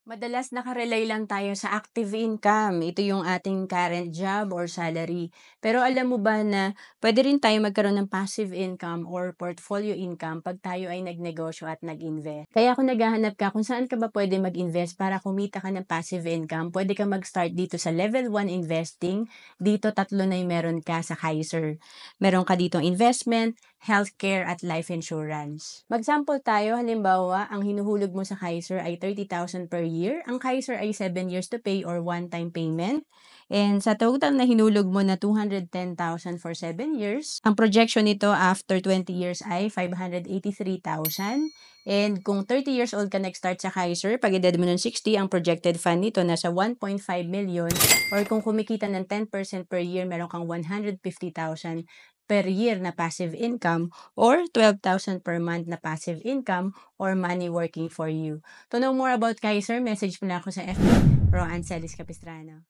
Madalas naka-rely lang tayo sa active income. Ito yung ating current job or salary. Pero alam mo ba na pwede rin tayo magkaroon ng passive income or portfolio income pag tayo ay nagnegosyo at nag-invest. Kaya kung naghahanap ka kung saan ka ba pwede mag-invest para kumita ka ng passive income, pwede ka mag-start dito sa level 1 investing. Dito tatlo na yung meron ka sa Kaiser. Meron ka ditong investment, healthcare at life insurance. Mag-sample tayo, halimbawa, ang hinuhulog mo sa Kaiser ay 30,000 per year. Ang Kaiser ay 7 years to pay or one-time payment. And sa total na hinulog mo na 210,000 for 7 years, ang projection nito after 20 years ay 583,000. And kung 30 years old ka nag-start sa Kaiser, pag edad mo ng 60, ang projected fund nito nasa 1.5 million, or kung kumikita ng 10% per year, meron kang 150,000 per year na passive income or 12,000 per month na passive income or money working for you. To know more about Kaiser, message mo na ako sa FB, Roanne Celis Capistrano.